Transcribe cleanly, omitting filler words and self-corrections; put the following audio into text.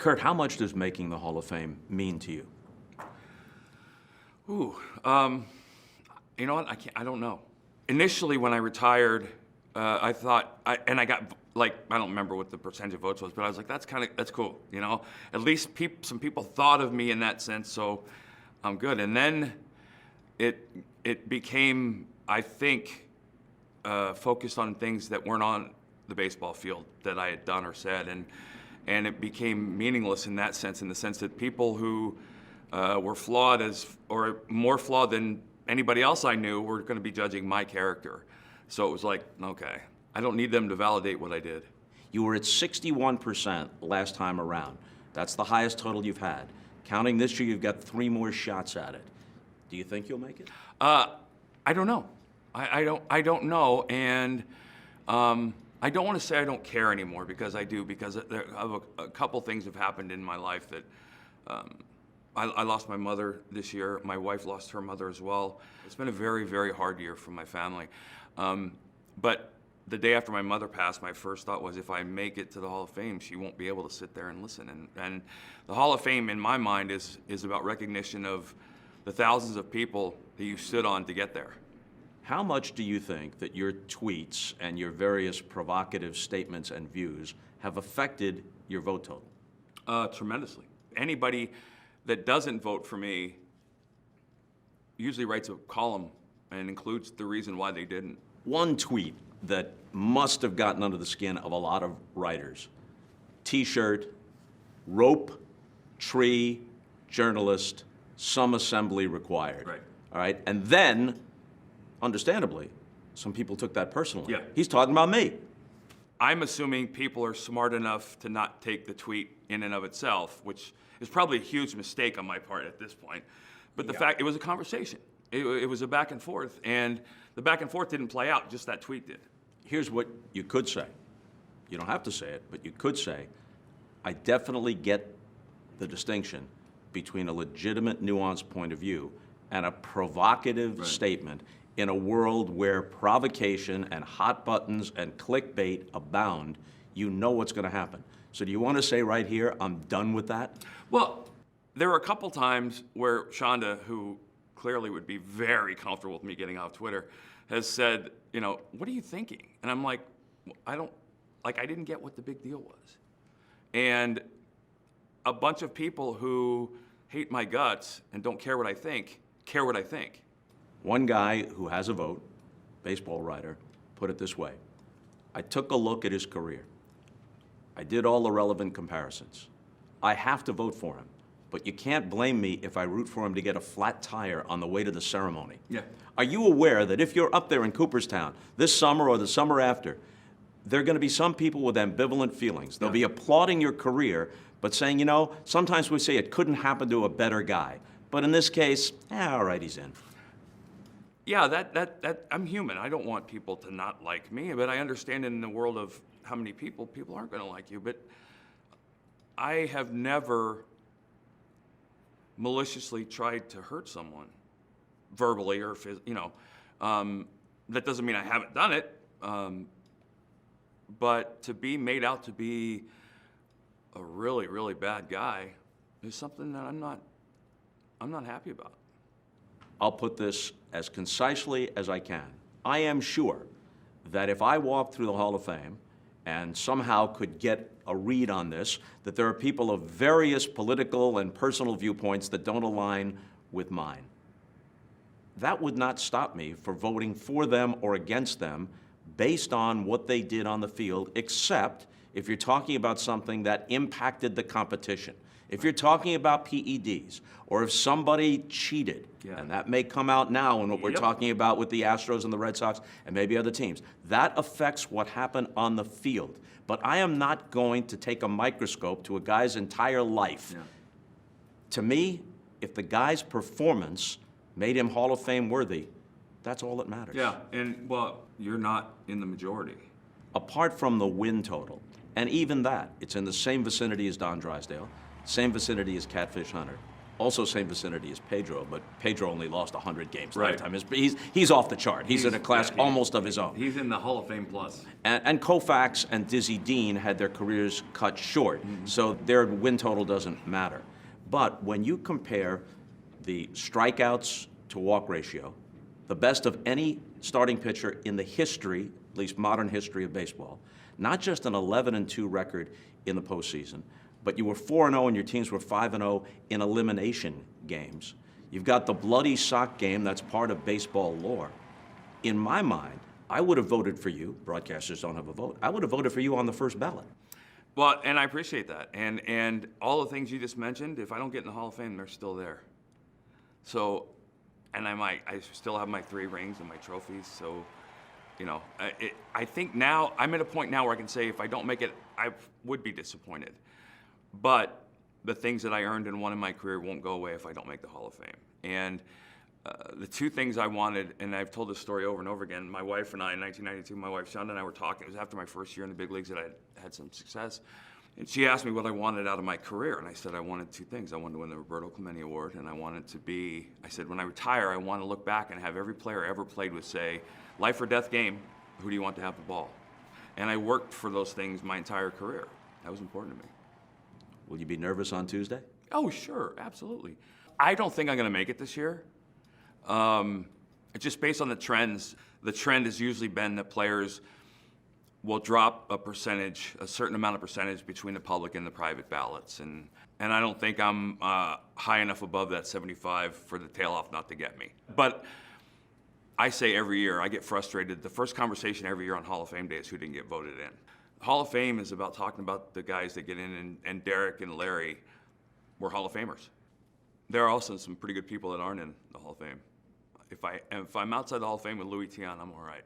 Kurt, how much does making the Hall of Fame mean to you? Ooh, you know what? I don't know. Initially, when I retired, I thought, I got I don't remember what the percentage of votes was, but I was like, that's cool, you know. At least some people thought of me in that sense, so I'm good. And then it became, I think, focused on things that weren't on the baseball field that I had done or said, and it became meaningless in that sense, in the sense that people who were flawed or more flawed than anybody else I knew were going to be judging my character. So it was like, okay, I don't need them to validate what I did. You were at 61% last time around. That's the highest total you've had. Counting this year, you've got 3 more shots at it. Do you think you'll make it? I don't know. I don't know, and I don't want to say I don't care anymore, because I do, because a couple things have happened in my life that I lost my mother this year. My wife lost her mother as well. It's been a very, very hard year for my family. But the day after my mother passed, my first thought was, if I make it to the Hall of Fame, she won't be able to sit there and listen. And the Hall of Fame, in my mind, is about recognition of the thousands of people that you stood on to get there. How much do you think that your tweets and your various provocative statements and views have affected your vote total? Tremendously. Anybody that doesn't vote for me usually writes a column and includes the reason why they didn't. One tweet that must have gotten under the skin of a lot of writers. T-shirt, rope, tree, journalist, some assembly required. Right. All right, and then, understandably, some people took that personally. Yeah. He's talking about me. I'm assuming people are smart enough to not take the tweet in and of itself, which is probably a huge mistake on my part at this point. But the fact, it was a conversation. It was a back and forth, and the back and forth didn't play out, just that tweet did. Here's what you could say. You don't have to say it, but you could say, I definitely get the distinction between a legitimate, nuanced point of view and a provocative statement in a world where provocation and hot buttons and clickbait abound. You know what's going to happen. So do you want to say right here, I'm done with that? Well, there were a couple times where Shonda, who clearly would be very comfortable with me getting off Twitter, has said, you know, what are you thinking? And I'm like, I didn't get what the big deal was. And a bunch of people who hate my guts and don't care what I think, care what I think. One guy who has a vote, baseball writer, put it this way. I took a look at his career. I did all the relevant comparisons. I have to vote for him, but you can't blame me if I root for him to get a flat tire on the way to the ceremony. Yeah. Are you aware that if you're up there in Cooperstown this summer or the summer after, there are going to be some people with ambivalent feelings. They'll be applauding your career, but saying, you know, sometimes we say it couldn't happen to a better guy. But in this case, all right, he's in. Yeah, I'm human. I don't want people to not like me, but I understand in the world of how many people aren't going to like you. But I have never maliciously tried to hurt someone, verbally or you know. That doesn't mean I haven't done it, but to be made out to be a really, really bad guy is something that I'm not happy about. I'll put this as concisely as I can. I am sure that if I walked through the Hall of Fame and somehow could get a read on this, that there are people of various political and personal viewpoints that don't align with mine. That would not stop me from voting for them or against them based on what they did on the field, except if you're talking about something that impacted the competition. If you're talking about PEDs, or if somebody cheated, and that may come out now in what we're talking about with the Astros and the Red Sox and maybe other teams, that affects what happened on the field. But I am not going to take a microscope to a guy's entire life. To me, if the guy's performance made him Hall of Fame worthy, that's all that matters. Yeah, and well, you're not in the majority. Apart from the win total, and even that, it's in the same vicinity as Don Drysdale, same vicinity as Catfish Hunter. Also same vicinity as Pedro, but Pedro only lost 100 games Right. lifetime. He's off the chart. He's in a class yeah, almost of his own. He's in the Hall of Fame plus. And Koufax and Dizzy Dean had their careers cut short, so their win total doesn't matter. But when you compare the strikeouts to walk ratio, the best of any starting pitcher in the history, at least modern history of baseball, not just an 11-2 record in the postseason, but you were 4-0 and your teams were 5-0 in elimination games. You've got the bloody sock game that's part of baseball lore. In my mind, I would have voted for you. Broadcasters don't have a vote. I would have voted for you on the first ballot. Well, and I appreciate that. And all the things you just mentioned, if I don't get in the Hall of Fame, they're still there. So, and I still have my 3 rings and my trophies. So, you know, I think now, I'm at a point now where I can say if I don't make it, I would be disappointed. But the things that I earned and won in my career won't go away if I don't make the Hall of Fame. And the 2 things I wanted, and I've told this story over and over again, my wife and I, in 1992, my wife Shonda and I were talking. It was after my first year in the big leagues that I had some success. And she asked me what I wanted out of my career. And I said I wanted 2 things. I wanted to win the Roberto Clemente Award, and I said, when I retire, I want to look back and have every player I ever played with say, life or death game, who do you want to have the ball? And I worked for those things my entire career. That was important to me. Will you be nervous on Tuesday? Oh, sure, absolutely. I don't think I'm going to make it this year. Just based on the trends, the trend has usually been that players will drop a certain amount of percentage between the public and the private ballots. And I don't think I'm high enough above that 75 for the tail off not to get me. But I say every year, I get frustrated. The first conversation every year on Hall of Fame Day is who didn't get voted in. Hall of Fame is about talking about the guys that get in, and Derek and Larry were Hall of Famers. There are also some pretty good people that aren't in the Hall of Fame. If I'm outside the Hall of Fame with Louis Tiant, I'm all right.